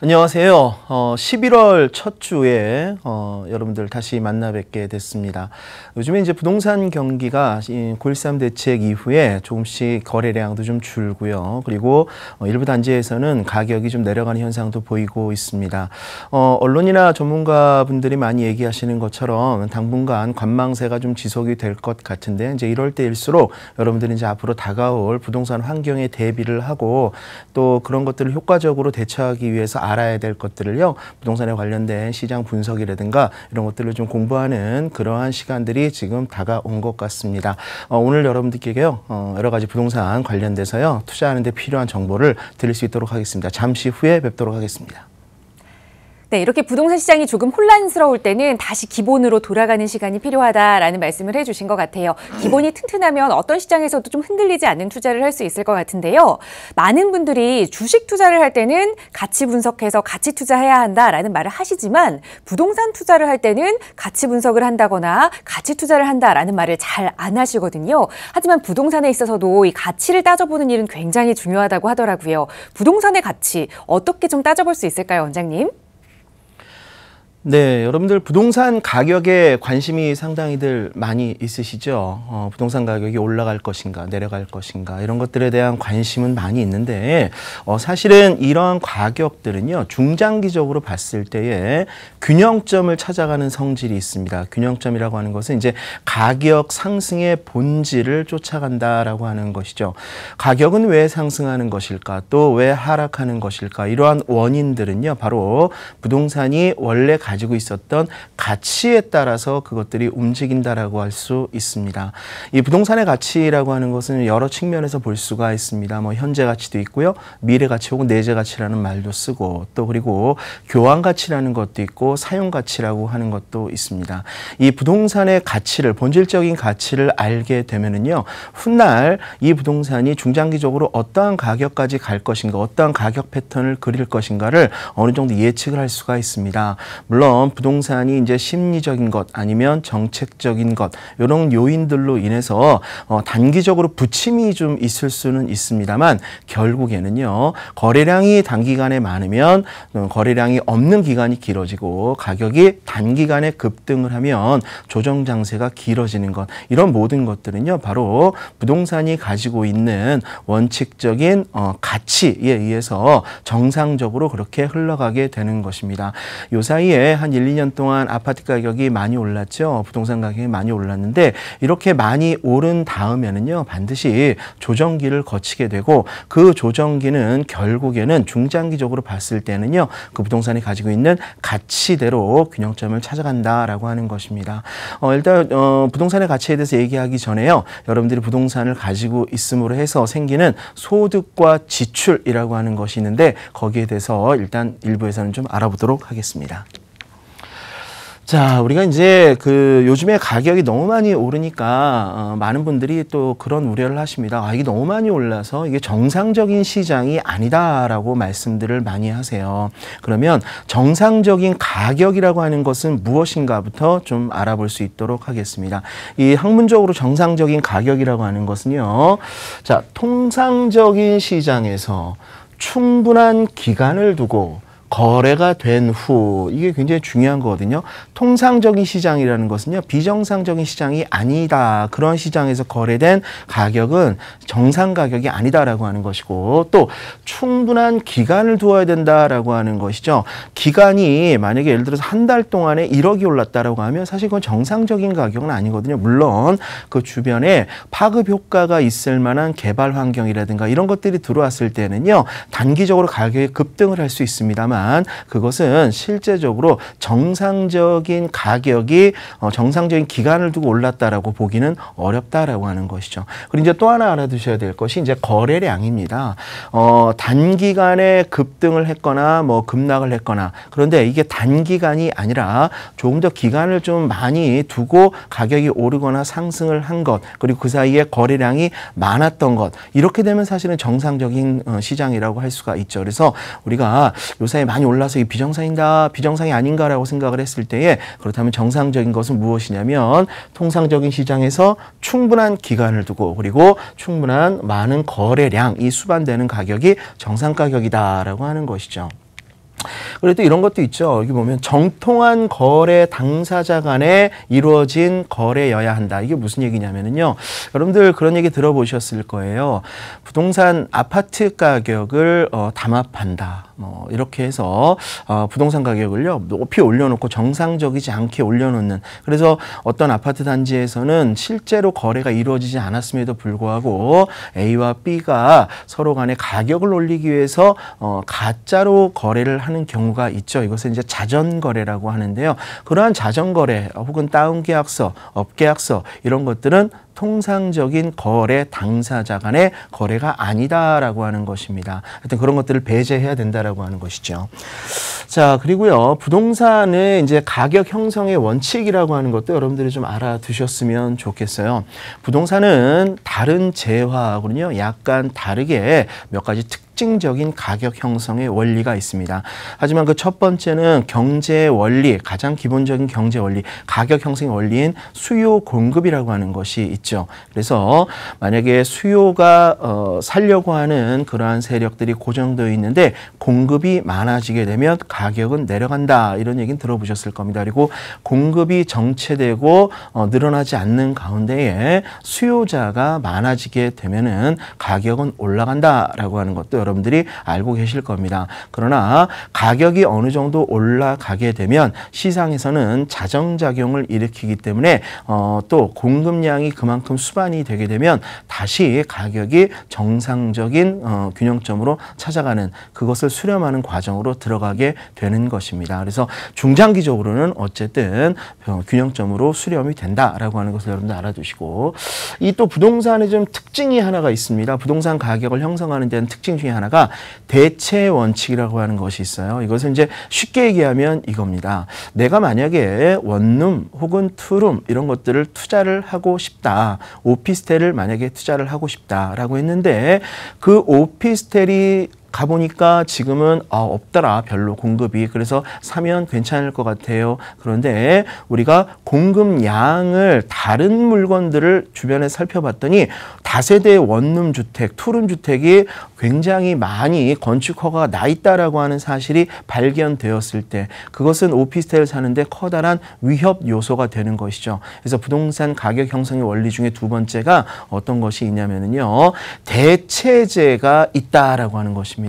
안녕하세요. 11월 첫 주에 여러분들 다시 만나 뵙게 됐습니다. 요즘에 이제 부동산 경기가 9.13 대책 이후에 조금씩 거래량도 좀 줄고요. 그리고 일부 단지에서는 가격이 좀 내려가는 현상도 보이고 있습니다. 언론이나 전문가분들이 많이 얘기하시는 것처럼 당분간 관망세가 좀 지속이 될 것 같은데, 이제 이럴 때일수록 여러분들이 이제 앞으로 다가올 부동산 환경에 대비를 하고 또 그런 것들을 효과적으로 대처하기 위해서 알아야 될 것들을요, 부동산에 관련된 시장 분석이라든가 이런 것들을 좀 공부하는 그러한 시간들이 지금 다가온 것 같습니다. 오늘 여러분들께요, 여러 가지 부동산 관련돼서요, 투자하는 데 필요한 정보를 드릴 수 있도록 하겠습니다. 잠시 후에 뵙도록 하겠습니다. 네, 이렇게 부동산 시장이 조금 혼란스러울 때는 다시 기본으로 돌아가는 시간이 필요하다라는 말씀을 해주신 것 같아요. 기본이 튼튼하면 어떤 시장에서도 좀 흔들리지 않는 투자를 할 수 있을 것 같은데요. 많은 분들이 주식 투자를 할 때는 가치 분석해서 가치 투자해야 한다라는 말을 하시지만, 부동산 투자를 할 때는 가치 분석을 한다거나 가치 투자를 한다라는 말을 잘 안 하시거든요. 하지만 부동산에 있어서도 이 가치를 따져보는 일은 굉장히 중요하다고 하더라고요. 부동산의 가치 어떻게 좀 따져볼 수 있을까요, 원장님? 네, 여러분들 부동산 가격에 관심이 상당히들 많이 있으시죠. 부동산 가격이 올라갈 것인가 내려갈 것인가 이런 것들에 대한 관심은 많이 있는데, 사실은 이런 가격들은요, 중장기적으로 봤을 때에 균형점을 찾아가는 성질이 있습니다. 균형점이라고 하는 것은 이제 가격 상승의 본질을 쫓아간다라고 하는 것이죠. 가격은 왜 상승하는 것일까, 또 왜 하락하는 것일까, 이러한 원인들은요, 바로 부동산이 원래 가지고 있었던 가치에 따라서 그것들이 움직인다라고 할 수 있습니다. 이 부동산의 가치라고 하는 것은 여러 측면에서 볼 수가 있습니다. 뭐 현재 가치도 있고요, 미래 가치 혹은 내재 가치라는 말도 쓰고, 또 그리고 교환 가치라는 것도 있고 사용 가치라고 하는 것도 있습니다. 이 부동산의 가치를, 본질적인 가치를 알게 되면은요, 훗날 이 부동산이 중장기적으로 어떠한 가격까지 갈 것인가, 어떠한 가격 패턴을 그릴 것인가를 어느 정도 예측을 할 수가 있습니다. 물론 부동산이 이제 심리적인 것 아니면 정책적인 것, 이런 요인들로 인해서 단기적으로 부침이 좀 있을 수는 있습니다만, 결국에는요, 거래량이 단기간에 많으면 거래량이 없는 기간이 길어지고, 가격이 단기간에 급등을 하면 조정 장세가 길어지는 것, 이런 모든 것들은요, 바로 부동산이 가지고 있는 원칙적인 가치에 의해서 정상적으로 그렇게 흘러가게 되는 것입니다. 요 사이에 한 1, 2년 동안 아파트 가격이 많이 올랐죠. 부동산 가격이 많이 올랐는데, 이렇게 많이 오른 다음에는요, 반드시 조정기를 거치게 되고, 그 조정기는 결국에는 중장기적으로 봤을 때는요, 그 부동산이 가지고 있는 가치대로 균형점을 찾아간다라고 하는 것입니다. 일단 부동산의 가치에 대해서 얘기하기 전에요, 여러분들이 부동산을 가지고 있음으로 해서 생기는 소득과 지출이라고 하는 것이 있는데, 거기에 대해서 일단 일부에서는 좀 알아보도록 하겠습니다. 자, 우리가 이제 요즘에 가격이 너무 많이 오르니까 많은 분들이 또 그런 우려를 하십니다. 이게 너무 많이 올라서 이게 정상적인 시장이 아니다라고 말씀들을 많이 하세요. 그러면 정상적인 가격이라고 하는 것은 무엇인가부터 좀 알아볼 수 있도록 하겠습니다. 이 학문적으로 정상적인 가격이라고 하는 것은요, 자, 통상적인 시장에서 충분한 기간을 두고 거래가 된 후, 이게 굉장히 중요한 거거든요. 통상적인 시장이라는 것은요, 비정상적인 시장이 아니다. 그런 시장에서 거래된 가격은 정상 가격이 아니다라고 하는 것이고, 또 충분한 기간을 두어야 된다라고 하는 것이죠. 기간이 만약에 예를 들어서 한 달 동안에 1억이 올랐다라고 하면 사실 그건 정상적인 가격은 아니거든요. 물론 그 주변에 파급 효과가 있을 만한 개발 환경이라든가 이런 것들이 들어왔을 때는요, 단기적으로 가격이 급등을 할 수 있습니다만, 그것은 실제적으로 정상적인 가격이 정상적인 기간을 두고 올랐다라고 보기는 어렵다라고 하는 것이죠. 그리고 이제 또 하나 알아두셔야 될 것이 이제 거래량입니다. 단기간에 급등을 했거나 뭐 급락을 했거나, 그런데 이게 단기간이 아니라 조금 더 기간을 좀 많이 두고 가격이 오르거나 상승을 한 것, 그리고 그 사이에 거래량이 많았던 것, 이렇게 되면 사실은 정상적인 시장이라고 할 수가 있죠. 그래서 우리가 요새 많이 올라서 이 비정상이 아닌가라고 생각을 했을 때에, 그렇다면 정상적인 것은 무엇이냐면 통상적인 시장에서 충분한 기간을 두고, 그리고 충분한 많은 거래량이 수반되는 가격이 정상 가격이다라고 하는 것이죠. 그래도 이런 것도 있죠. 여기 보면 정통한 거래 당사자 간에 이루어진 거래여야 한다. 이게 무슨 얘기냐면요. 여러분들 그런 얘기 들어보셨을 거예요. 부동산 아파트 가격을 담합한다. 이렇게 해서 부동산 가격을요 높이 올려놓고 정상적이지 않게 올려놓는. 그래서 어떤 아파트 단지에서는 실제로 거래가 이루어지지 않았음에도 불구하고 A와 B가 서로 간에 가격을 올리기 위해서 가짜로 거래를 하는 경우가 있죠. 이것을 이제 자전거래라고 하는데요. 그러한 자전거래 혹은 다운계약서, 업계약서 이런 것들은 통상적인 거래 당사자 간의 거래가 아니다라고 하는 것입니다. 하여튼 그런 것들을 배제해야 된다라고 하는 것이죠. 자, 그리고요. 부동산의 이제 가격 형성의 원칙이라고 하는 것도 여러분들이 좀 알아두셨으면 좋겠어요. 부동산은 다른 재화하고는요, 약간 다르게 몇 가지 특징적인 가격 형성의 원리가 있습니다. 하지만 그 첫 번째는 경제 원리, 가장 기본적인 경제 원리, 가격 형성의 원리인 수요 공급이라고 하는 것이 있죠. 그래서 만약에 수요가 살려고 하는 그러한 세력들이 고정되어 있는데 공급이 많아지게 되면 가격은 내려간다. 이런 얘기는 들어보셨을 겁니다. 그리고 공급이 정체되고 늘어나지 않는 가운데에 수요자가 많아지게 되면은 가격은 올라간다라고 하는 것도 여러분들이 알고 계실 겁니다. 그러나 가격이 어느 정도 올라가게 되면 시장에서는 자정작용을 일으키기 때문에 또 공급량이 그만큼 수반이 되게 되면 다시 가격이 정상적인 균형점으로 찾아가는, 그것을 수렴하는 과정으로 들어가게 되는 것입니다. 그래서 중장기적으로는 어쨌든 균형점으로 수렴이 된다라고 하는 것을 여러분들 알아두시고, 이 또 부동산의 좀 특징이 하나가 있습니다. 부동산 가격을 형성하는 데는 특징 중에 하나가 대체 원칙이라고 하는 것이 있어요. 이것은 이제 쉽게 얘기하면 이겁니다. 내가 만약에 원룸 혹은 투룸 이런 것들을 투자를 하고 싶다. 오피스텔을 만약에 투자를 하고 싶다라고 했는데 그 오피스텔이 가보니까 지금은 없더라, 별로 공급이. 그래서 사면 괜찮을 것 같아요. 그런데 우리가 공급량을 다른 물건들을 주변에 살펴봤더니 다세대 원룸 주택, 투룸 주택이 굉장히 많이 건축 허가가 나 있다라고 하는 사실이 발견되었을 때 그것은 오피스텔을 사는데 커다란 위협 요소가 되는 것이죠. 그래서 부동산 가격 형성의 원리 중에 두 번째가 어떤 것이 있냐면요, 대체재가 있다라고 하는 것입니다.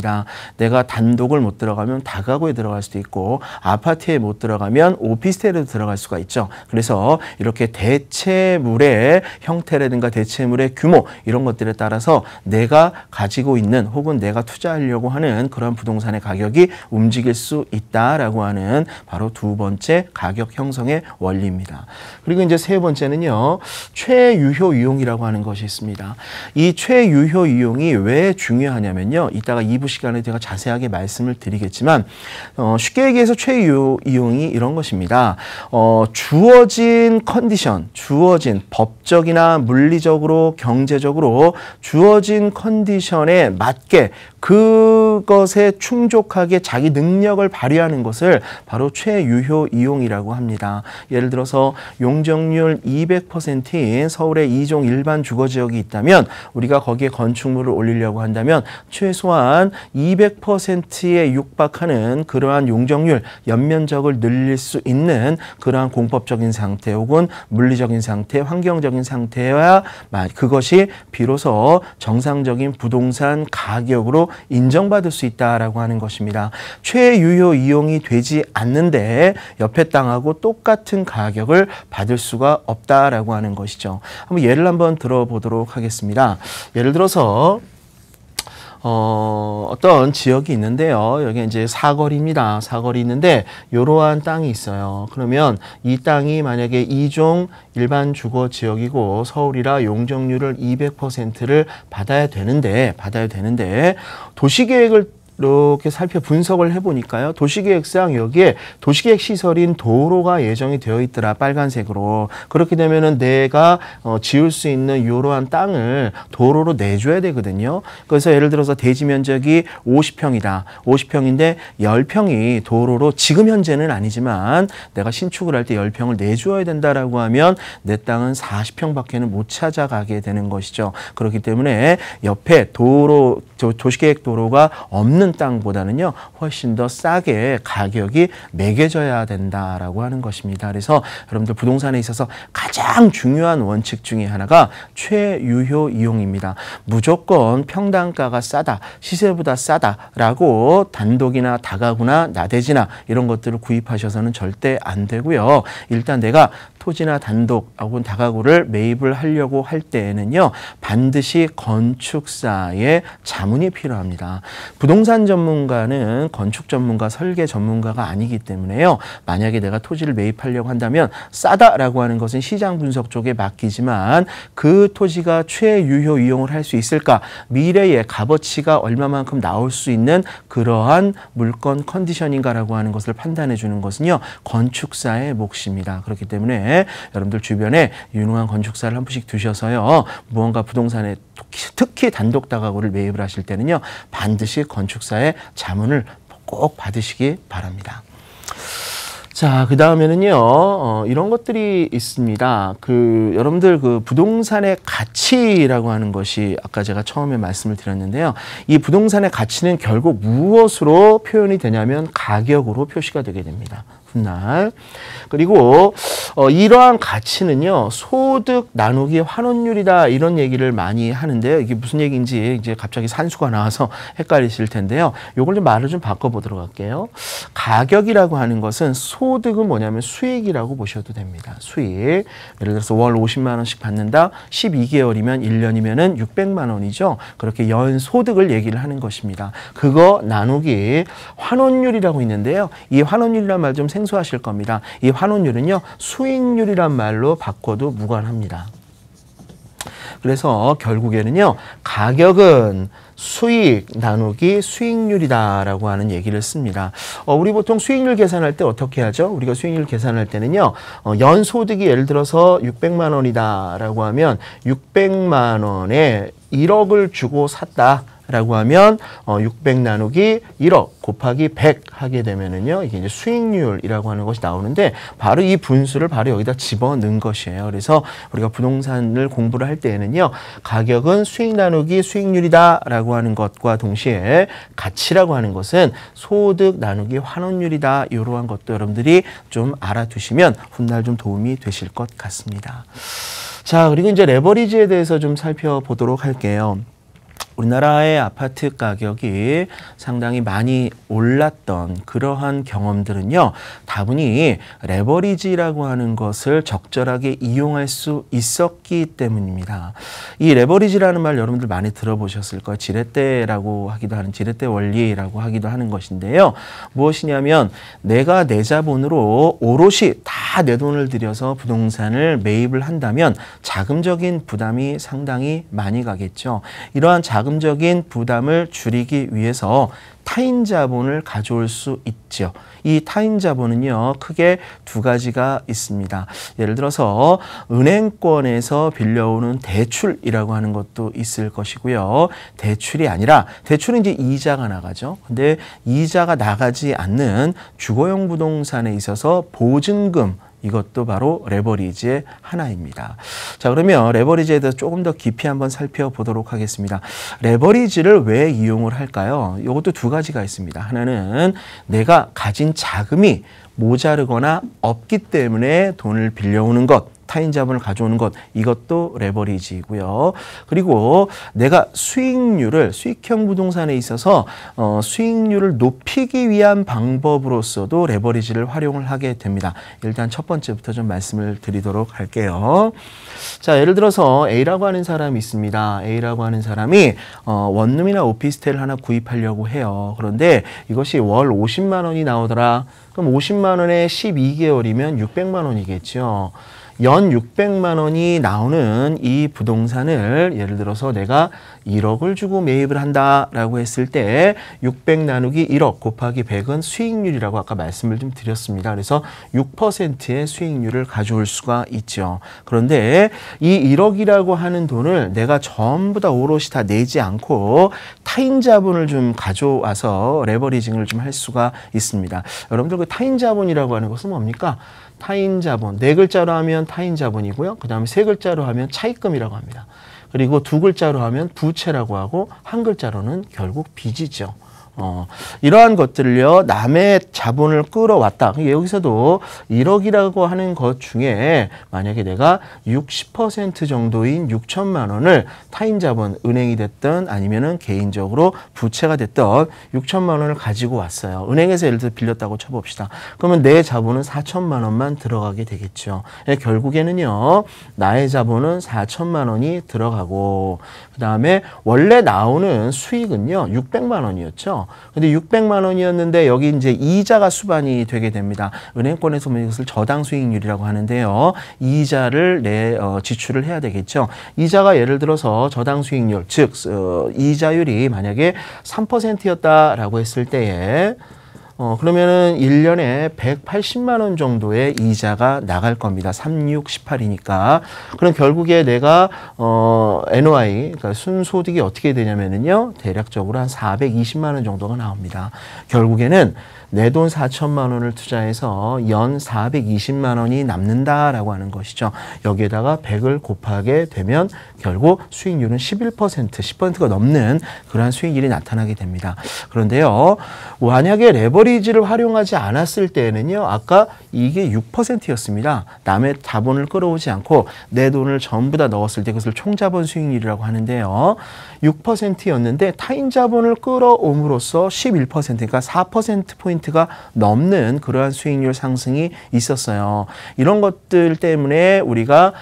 내가 단독을 못 들어가면 다가구에 들어갈 수도 있고 아파트에 못 들어가면 오피스텔에도 들어갈 수가 있죠. 그래서 이렇게 대체물의 형태라든가 대체물의 규모 이런 것들에 따라서 내가 가지고 있는 혹은 내가 투자하려고 하는 그런 부동산의 가격이 움직일 수 있다라고 하는 바로 두 번째 가격 형성의 원리입니다. 그리고 이제 세 번째는요, 최유효 이용이라고 하는 것이 있습니다. 이 최유효 이용이 왜 중요하냐면요, 이따가 2부 시간에 제가 자세하게 말씀을 드리겠지만 쉽게 얘기해서 최유효 이용이 이런 것입니다. 주어진 컨디션, 주어진 법적이나 물리적으로 경제적으로 주어진 컨디션에 맞게 그것에 충족하게 자기 능력을 발휘하는 것을 바로 최유효 이용이라고 합니다. 예를 들어서 용적률 200%인 서울의 2종 일반 주거지역이 있다면 우리가 거기에 건축물을 올리려고 한다면 최소한 200%에 육박하는 그러한 용적률, 연면적을 늘릴 수 있는 그러한 공법적인 상태 혹은 물리적인 상태, 환경적인 상태와 그것이 비로소 정상적인 부동산 가격으로 인정받을 수 있다라고 하는 것입니다. 최유효 이용이 되지 않는데 옆에 땅하고 똑같은 가격을 받을 수가 없다라고 하는 것이죠. 한번 예를 한번 들어보도록 하겠습니다. 예를 들어서 어떤 지역이 있는데요. 여기 이제 사거리입니다. 사거리 있는데 이러한 땅이 있어요. 그러면 이 땅이 만약에 2종 일반 주거 지역이고 서울이라 용적률을 200%를 받아야 되는데 도시계획을 이렇게 분석을 해보니까요. 도시계획상 여기에 도시계획 시설인 도로가 예정이 되어 있더라. 빨간색으로. 그렇게 되면은 내가 지을 수 있는 이러한 땅을 도로로 내줘야 되거든요. 그래서 예를 들어서 대지 면적이 50평이다. 50평인데 10평이 도로로 지금 현재는 아니지만 내가 신축을 할 때 10평을 내줘야 된다라고 하면 내 땅은 40평밖에는 못 찾아가게 되는 것이죠. 그렇기 때문에 옆에 도시계획 도로가 없는 있는 땅보다는요 훨씬 더 싸게 가격이 매겨져야 된다라고 하는 것입니다. 그래서 여러분들 부동산에 있어서 가장 중요한 원칙 중에 하나가 최유효 이용입니다. 무조건 평당가가 싸다, 시세보다 싸다라고 단독이나 다가구나 나대지나 이런 것들을 구입하셔서는 절대 안 되고요. 일단 내가 토지나 단독 혹은 다가구를 매입을 하려고 할 때에는요 반드시 건축사의 자문이 필요합니다. 부동산 전문가는 건축 전문가, 설계 전문가가 아니기 때문에요. 만약에 내가 토지를 매입하려고 한다면 싸다라고 하는 것은 시장 분석 쪽에 맡기지만 그 토지가 최유효 이용을 할 수 있을까? 미래의 값어치가 얼마만큼 나올 수 있는 그러한 물건 컨디션인가라고 하는 것을 판단해 주는 것은요 건축사의 몫입니다. 그렇기 때문에 여러분들 주변에 유능한 건축사를 한 분씩 두셔서요 무언가 부동산에 특히 단독 다가구를 매입을 하실 때는요 반드시 건축사의 자문을 꼭 받으시기 바랍니다. 자, 그 다음에는요, 이런 것들이 있습니다. 여러분들 부동산의 가치라고 하는 것이 아까 제가 처음에 말씀을 드렸는데요. 이 부동산의 가치는 결국 무엇으로 표현이 되냐면 가격으로 표시가 되게 됩니다. 훗날. 그리고 이러한 가치는요 소득 나누기 환원율이다 이런 얘기를 많이 하는데요. 이게 무슨 얘기인지 이제 갑자기 산수가 나와서 헷갈리실 텐데요. 요걸 좀 말을 좀 바꿔보도록 할게요. 가격이라고 하는 것은 소득은 뭐냐면 수익이라고 보셔도 됩니다. 수익. 예를 들어서 월 50만 원씩 받는다. 12개월이면 1년이면은 600만 원이죠. 그렇게 연 소득을 얘기를 하는 것입니다. 그거 나누기 환원율이라고 있는데요. 이 환원율이란 말 좀 생소하실 겁니다. 이 환원율은요 수익률이란 말로 바꿔도 무관합니다. 그래서 결국에는요 가격은 수익 나누기 수익률이다라고 하는 얘기를 씁니다. 우리 보통 수익률 계산할 때 어떻게 하죠? 우리가 수익률 계산할 때는요 연소득이 예를 들어서 600만 원이다라고 하면 600만 원에 1억을 주고 샀다. 라고 하면 600 나누기 1억 곱하기 100 하게 되면은요 이게 이제 수익률이라고 하는 것이 나오는데 바로 이 분수를 바로 여기다 집어넣은 것이에요. 그래서 우리가 부동산을 공부를 할 때에는요 가격은 수익 나누기 수익률이다라고 하는 것과 동시에 가치라고 하는 것은 소득 나누기 환원율이다 이러한 것도 여러분들이 좀 알아두시면 훗날 좀 도움이 되실 것 같습니다. 자, 그리고 이제 레버리지에 대해서 좀 살펴보도록 할게요. 우리나라의 아파트 가격이 상당히 많이 올랐던 그러한 경험들은요 다분히 레버리지라고 하는 것을 적절하게 이용할 수 있었기 때문입니다. 이 레버리지라는 말 여러분들 많이 들어보셨을 거예요. 지렛대라고 하기도 하는 지렛대 원리라고 하기도 하는 것인데요. 무엇이냐면 내가 내 자본으로 오롯이 다 내 돈을 들여서 부동산을 매입을 한다면 자금적인 부담이 상당히 많이 가겠죠. 이러한 자금적인 부담을 줄이기 위해서 타인 자본을 가져올 수 있죠. 이 타인 자본은요 크게 두 가지가 있습니다. 예를 들어서 은행권에서 빌려오는 대출이라고 하는 것도 있을 것이고요. 대출이 아니라 대출은 이제 이자가 나가죠. 근데 이자가 나가지 않는 주거용 부동산에 있어서 보증금, 이것도 바로 레버리지의 하나입니다. 자, 그러면 레버리지에 대해서 조금 더 깊이 한번 살펴보도록 하겠습니다. 레버리지를 왜 이용을 할까요? 이것도 두 가지가 있습니다. 하나는 내가 가진 자금이 모자르거나 없기 때문에 돈을 빌려오는 것, 타인 자본을 가져오는 것, 이것도 레버리지이고요. 그리고 내가 수익형 부동산에 있어서 수익률을 높이기 위한 방법으로서도 레버리지를 활용을 하게 됩니다. 일단 첫 번째부터 좀 말씀을 드리도록 할게요. 자, 예를 들어서 A라고 하는 사람이 있습니다. A라고 하는 사람이 원룸이나 오피스텔을 하나 구입하려고 해요. 그런데 이것이 월 50만 원이 나오더라. 그럼 50만 원에 12개월이면 600만 원이겠죠. 연 600만 원이 나오는 이 부동산을 예를 들어서 내가 1억을 주고 매입을 한다라고 했을 때 600 나누기 1억 곱하기 100은 수익률이라고 아까 말씀을 좀 드렸습니다. 그래서 6%의 수익률을 가져올 수가 있죠. 그런데 이 1억이라고 하는 돈을 내가 전부 다 오롯이 다 내지 않고 타인 자본을 좀 가져와서 레버리징을 좀 할 수가 있습니다. 여러분들 그 타인 자본이라고 하는 것은 뭡니까? 타인 자본, 네 글자로 하면 타인 자본이고요. 그 다음에 세 글자로 하면 차입금이라고 합니다. 그리고 두 글자로 하면 부채라고 하고 한 글자로는 결국 빚이죠. 이러한 것들을요, 남의 자본을 끌어왔다. 여기서도 1억이라고 하는 것 중에 만약에 내가 60% 정도인 6천만 원을 타인 자본, 은행이 됐든 아니면은 개인적으로 부채가 됐던 6천만 원을 가지고 왔어요. 은행에서 예를 들어 빌렸다고 쳐봅시다. 그러면 내 자본은 4천만 원만 들어가게 되겠죠. 결국에는요, 나의 자본은 4천만 원이 들어가고, 그 다음에 원래 나오는 수익은요, 600만 원이었죠. 근데 600만 원이었는데 여기 이제 이자가 수반이 되게 됩니다. 은행권에서 보면 이것을 저당 수익률이라고 하는데요. 이자를 지출을 해야 되겠죠. 이자가 예를 들어서 저당 수익률, 즉 이자율이 만약에 3%였다라고 했을 때에 그러면은 1년에 180만 원 정도의 이자가 나갈 겁니다. 3, 6, 18이니까. 그럼 결국에 내가 NOI, 그러니까 순소득이 어떻게 되냐면은요, 대략적으로 한 420만 원 정도가 나옵니다. 결국에는 내 돈 4천만 원을 투자해서 연 420만 원이 남는다라고 하는 것이죠. 여기에다가 100을 곱하게 되면 결국 수익률은 11%, 10%가 넘는 그러한 수익률이 나타나게 됩니다. 그런데요, 만약에 레버리지를 활용하지 않았을 때에는요, 아까 이게 6%였습니다. 남의 자본을 끌어오지 않고 내 돈을 전부 다 넣었을 때 그것을 총자본 수익률이라고 하는데요. 6%였는데 타인 자본을 끌어옴으로써 11%, 그러니까 4%포인트가 넘는 그러한 수익률 상승이 있었어요. 이런 것들 때문에 우리가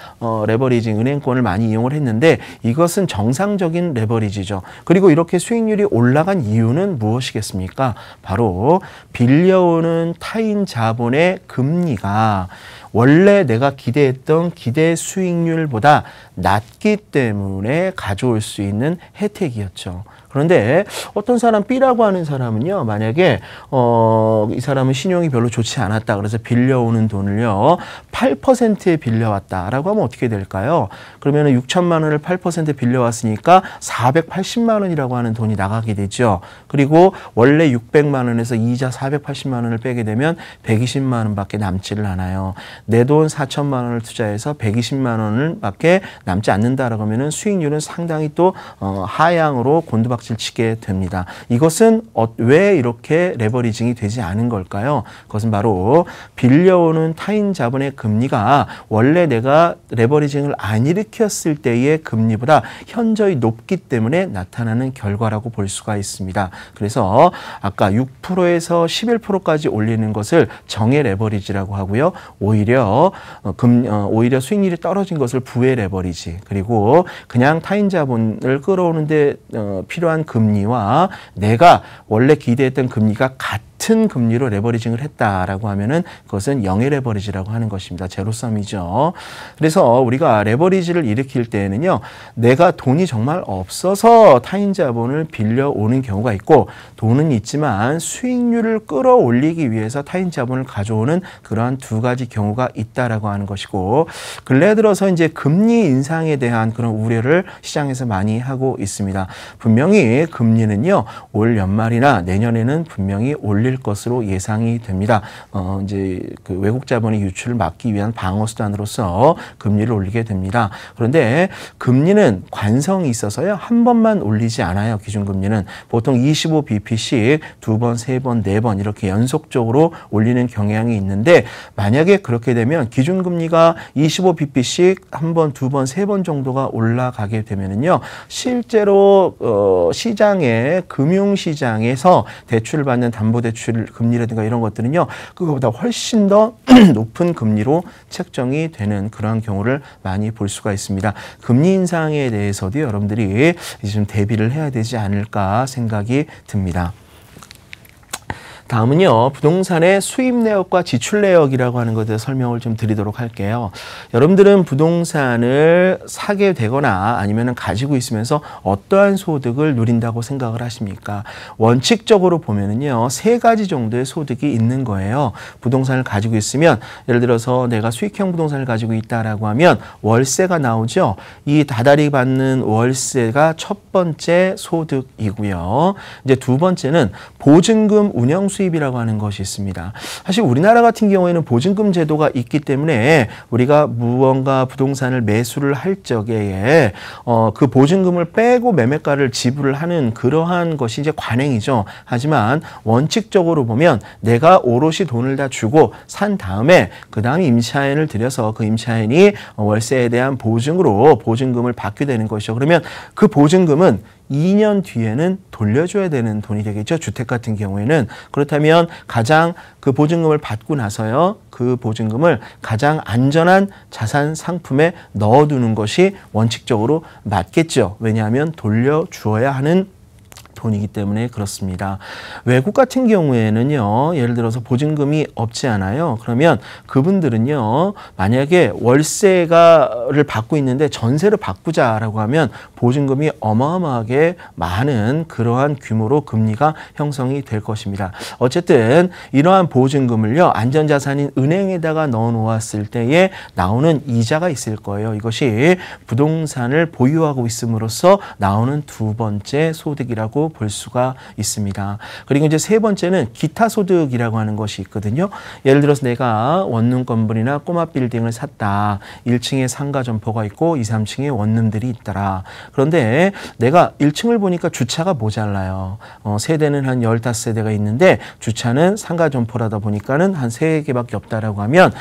레버리징, 은행권을 많이 이용을 했는데 이것은 정상적인 레버리지죠. 그리고 이렇게 수익률이 올라간 이유는 무엇이겠습니까? 바로 빌려오는 타인 자본의 금리가 원래 내가 기대했던 기대 수익률보다 낮기 때문에 가져올 수 있는 혜택이었죠. 그런데 어떤 사람 B라고 하는 사람은요, 만약에 이 사람은 신용이 별로 좋지 않았다. 그래서 빌려오는 돈을요 8%에 빌려왔다라고 하면 어떻게 될까요? 그러면은 6천만 원을 8% 빌려왔으니까 480만 원이라고 하는 돈이 나가게 되죠. 그리고 원래 600만 원에서 이자 480만 원을 빼게 되면 120만 원밖에 남지를 않아요. 내 돈 4천만 원을 투자해서 120만 원을 밖에 남지 않는다라고 하면은 수익률은 상당히 또 하향으로 곤두박질 치게 됩니다. 이것은 왜 이렇게 레버리징이 되지 않은 걸까요? 그것은 바로 빌려오는 타인 자본의 금리가 원래 내가 레버리징을 안 일으켰을 때의 금리보다 현저히 높기 때문에 나타나는 결과라고 볼 수가 있습니다. 그래서 아까 6%에서 11%까지 올리는 것을 정의 레버리지라고 하고요. 오히려 수익률이 떨어진 것을 부의 레버리지, 그리고 그냥 타인 자본을 끌어오는데 필요한 금리와 내가 원래 기대했던 금리가 같은 금리로 레버리징을 했다라고 하면은 그것은 영의 레버리지라고 하는 것입니다. 제로섬이죠. 그래서 우리가 레버리지를 일으킬 때에는요, 내가 돈이 정말 없어서 타인 자본을 빌려오는 경우가 있고, 돈은 있지만 수익률을 끌어올리기 위해서 타인 자본을 가져오는 그러한 두 가지 경우가 있다라고 하는 것이고, 근래 들어서 이제 금리 인상에 대한 그런 우려를 시장에서 많이 하고 있습니다. 분명히 금리는요, 올 연말이나 내년에는 분명히 올릴 것으로 예상이 됩니다. 이제 그 외국 자본의 유출을 막기 위한 방어 수단으로서 금리를 올리게 됩니다. 그런데 금리는 관성이 있어서요, 한 번만 올리지 않아요. 기준금리는 보통 25bp씩 두 번, 세 번, 네 번 이렇게 연속적으로 올리는 경향이 있는데, 만약에 그렇게 되면 기준금리가 25bp씩 한 번, 두 번, 세 번 정도가 올라가게 되면은요, 실제로 시장에, 금융시장에서 대출을 받는 담보대출 금리라든가 이런 것들은요, 그거보다 훨씬 더 높은 금리로 책정이 되는 그러한 경우를 많이 볼 수가 있습니다. 금리 인상에 대해서도 여러분들이 이제 좀 대비를 해야 되지 않을까 생각이 듭니다. 다음은요, 부동산의 수입 내역과 지출 내역이라고 하는 것에 대해서 설명을 좀 드리도록 할게요. 여러분들은 부동산을 사게 되거나 아니면 가지고 있으면서 어떠한 소득을 누린다고 생각을 하십니까? 원칙적으로 보면은요, 세 가지 정도의 소득이 있는 거예요. 부동산을 가지고 있으면, 예를 들어서 내가 수익형 부동산을 가지고 있다라고 하면 월세가 나오죠. 이 다달이 받는 월세가 첫 번째 소득이고요. 이제 두 번째는 보증금 운영 수익 수입이라고 하는 것이 있습니다. 사실 우리나라 같은 경우에는 보증금 제도가 있기 때문에 우리가 무언가 부동산을 매수를 할 적에 그 보증금을 빼고 매매가를 지불을 하는 그러한 것이 이제 관행이죠. 하지만 원칙적으로 보면 내가 오롯이 돈을 다 주고 산 다음에 그 다음에 임차인을 들여서 그 임차인이 월세에 대한 보증으로 보증금을 받게 되는 것이죠. 그러면 그 보증금은 2년 뒤에는 돌려줘야 되는 돈이 되겠죠. 주택 같은 경우에는. 그렇다면 가장 그 보증금을 받고 나서요. 그 보증금을 가장 안전한 자산 상품에 넣어두는 것이 원칙적으로 맞겠죠. 왜냐하면 돌려주어야 하는 돈이기 때문에 그렇습니다. 외국 같은 경우에는요, 예를 들어서 보증금이 없지 않아요. 그러면 그분들은요, 만약에 월세를 받고 있는데 전세를 바꾸자라고 하면 보증금이 어마어마하게 많은 그러한 규모로 금리가 형성이 될 것입니다. 어쨌든 이러한 보증금을요, 안전자산인 은행에다가 넣어 놓았을 때에 나오는 이자가 있을 거예요. 이것이 부동산을 보유하고 있음으로써 나오는 두 번째 소득이라고 볼 수가 있습니다. 그리고 이제 세 번째는 기타 소득이라고 하는 것이 있거든요. 예를 들어서 내가 원룸 건물이나 꼬마 빌딩을 샀다. 1층에 상가 점포가 있고 2, 3층에 원룸들이 있더라. 그런데 내가 1층을 보니까 주차가 모자라요. 세대는 한 15세대가 있는데 주차는 상가 점포라다 보니까는 한 3개밖에 없다라고 하면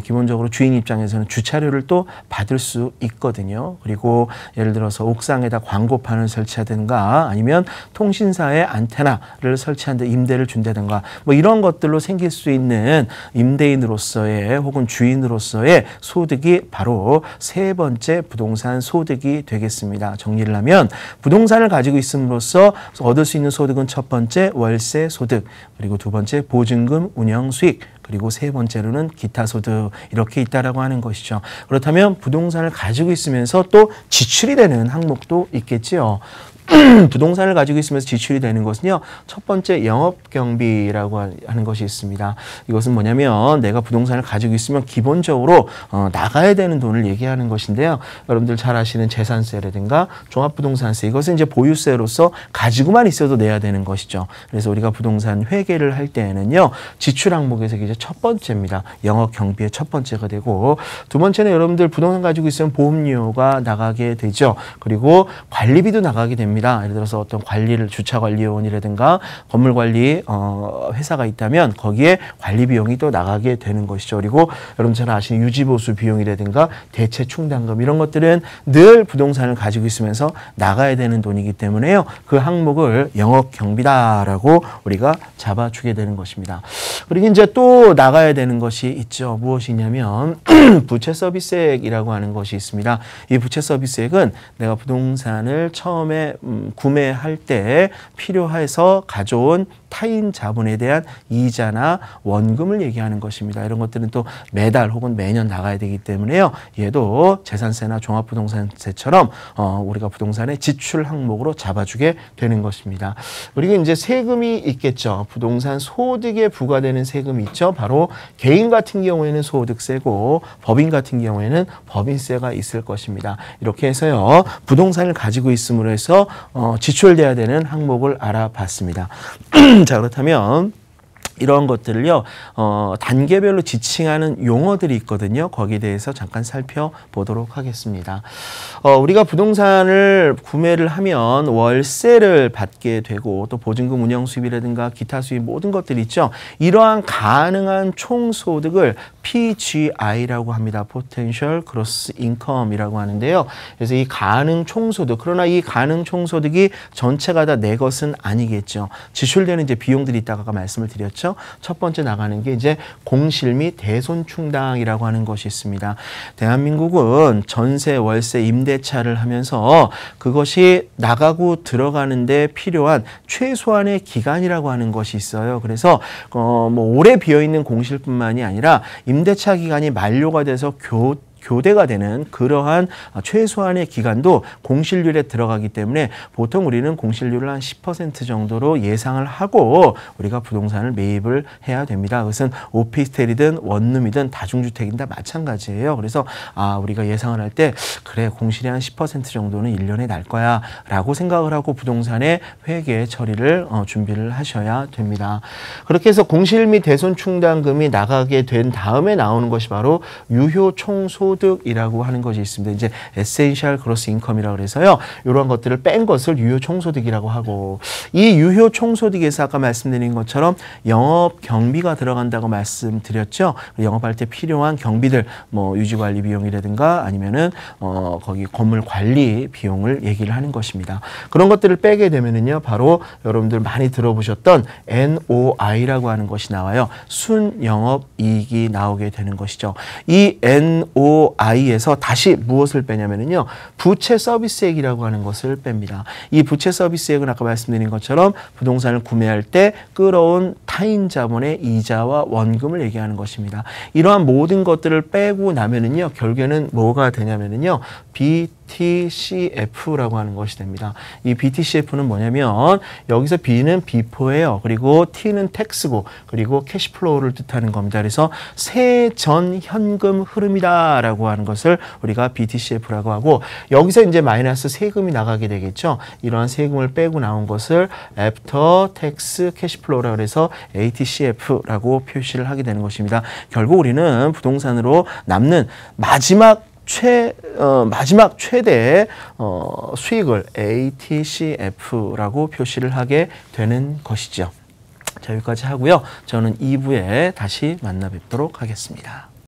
기본적으로 주인 입장에서는 주차료를 또 받을 수 있거든요. 그리고 예를 들어서 옥상에다 광고판을 설치하든가 아니면 통신사에 안테나를 설치한 데 임대를 준다든가 뭐 이런 것들로 생길 수 있는 임대인으로서의 혹은 주인으로서의 소득이 바로 세 번째 부동산 소득이 되겠습니다. 정리를 하면 부동산을 가지고 있음으로써 얻을 수 있는 소득은 첫 번째 월세 소득, 그리고 두 번째 보증금 운영 수익, 그리고 세 번째로는 기타 소득, 이렇게 있다라고 하는 것이죠. 그렇다면 부동산을 가지고 있으면서 또 지출이 되는 항목도 있겠지요. 부동산을 가지고 있으면서 지출이 되는 것은요, 첫 번째 영업경비라고 하는 것이 있습니다. 이것은 뭐냐면 내가 부동산을 가지고 있으면 기본적으로 나가야 되는 돈을 얘기하는 것인데요. 여러분들 잘 아시는 재산세라든가 종합부동산세, 이것은 이제 보유세로서 가지고만 있어도 내야 되는 것이죠. 그래서 우리가 부동산 회계를 할 때에는요, 지출 항목에서 이제 첫 번째입니다. 영업경비의 첫 번째가 되고, 두 번째는 여러분들 부동산 가지고 있으면 보험료가 나가게 되죠. 그리고 관리비도 나가게 됩니다. 예를 들어서 어떤 관리를 주차관리원이라든가 건물관리 회사가 있다면 거기에 관리 비용이 또 나가게 되는 것이죠. 그리고 여러분 잘 아시는 유지보수 비용이라든가 대체 충당금, 이런 것들은 늘 부동산을 가지고 있으면서 나가야 되는 돈이기 때문에요. 그 항목을 영업경비다라고 우리가 잡아주게 되는 것입니다. 그리고 이제 또 나가야 되는 것이 있죠. 무엇이냐면 부채서비스액이라고 하는 것이 있습니다. 이 부채서비스액은 내가 부동산을 처음에 구매할 때 필요해서 가져온 타인 자본에 대한 이자나 원금을 얘기하는 것입니다. 이런 것들은 또 매달 혹은 매년 나가야 되기 때문에요. 얘도 재산세나 종합부동산세처럼 우리가 부동산의 지출 항목으로 잡아주게 되는 것입니다. 그리고 이제 세금이 있겠죠. 부동산 소득에 부과되는 세금이 있죠. 바로 개인 같은 경우에는 소득세고 법인 같은 경우에는 법인세가 있을 것입니다. 이렇게 해서요, 부동산을 가지고 있음으로 해서 지출돼야 되는 항목을 알아봤습니다. 자, 그렇다면 이런 것들을요, 단계별로 지칭하는 용어들이 있거든요. 거기에 대해서 잠깐 살펴보도록 하겠습니다. 우리가 부동산을 구매를 하면 월세를 받게 되고 또 보증금 운영 수입이라든가 기타 수입 모든 것들이 있죠. 이러한 가능한 총소득을 PGI라고 합니다. Potential Gross Income이라고 하는데요. 그래서 이 가능 총소득, 그러나 이 가능 총소득이 전체가 다 내 것은 아니겠죠. 지출되는 이제 비용들이 있다가 아까 말씀을 드렸죠. 첫 번째 나가는 게 이제 공실 및 대손충당이라고 하는 것이 있습니다. 대한민국은 전세, 월세, 임대차를 하면서 그것이 나가고 들어가는데 필요한 최소한의 기간이라고 하는 것이 있어요. 그래서 뭐 오래 비어 있는 공실뿐만이 아니라 임대차 기간이 만료가 돼서 교대가 되는 그러한 최소한의 기간도 공실률에 들어가기 때문에 보통 우리는 공실률을 한 10% 정도로 예상을 하고 우리가 부동산을 매입을 해야 됩니다. 그것은 오피스텔이든 원룸이든 다중주택이든 다 마찬가지예요. 그래서 우리가 예상을 할 때 그래 공실이 한 10% 정도는 1년에 날 거야 라고 생각을 하고 부동산의 회계 처리를 준비를 하셔야 됩니다. 그렇게 해서 공실 및 대손 충당금이 나가게 된 다음에 나오는 것이 바로 유효 총소득이라고 하는 것이 있습니다. 이제 에센셜 그로스 인컴이라고 해서요. 이런 것들을 뺀 것을 유효 총소득이라고 하고 이 유효 총소득에서 아까 말씀드린 것처럼 영업 경비가 들어간다고 말씀드렸죠. 영업할 때 필요한 경비들 뭐 유지관리 비용이라든가 아니면은 거기 건물 관리 비용을 얘기를 하는 것입니다. 그런 것들을 빼게 되면은요. 바로 여러분들 많이 들어보셨던 NOI라고 하는 것이 나와요. 순영업이익이 나오게 되는 것이죠. 이 NOI에서 다시 무엇을 빼냐면요. 부채 서비스액이라고 하는 것을 뺍니다. 이 부채 서비스액은 아까 말씀드린 것처럼 부동산을 구매할 때 끌어온 타인 자본의 이자와 원금을 얘기하는 것입니다. 이러한 모든 것들을 빼고 나면은요. 결국에는 뭐가 되냐면은요. BTCF라고 하는 것이 됩니다. 이 BTCF는 뭐냐면 여기서 B는 비포예요. 그리고 T는 텍스고 그리고 캐시플로우를 뜻하는 겁니다. 그래서 세전 현금 흐름이다라고 하는 것을 우리가 BTCF라고 하고 여기서 이제 마이너스 세금이 나가게 되겠죠. 이러한 세금을 빼고 나온 것을 After Tax Cashflow라고 해서 ATCF라고 표시를 하게 되는 것입니다. 결국 우리는 부동산으로 남는 마지막 최대 수익을 ATCF라고 표시를 하게 되는 것이죠. 자, 여기까지 하고요. 저는 2부에 다시 만나 뵙도록 하겠습니다.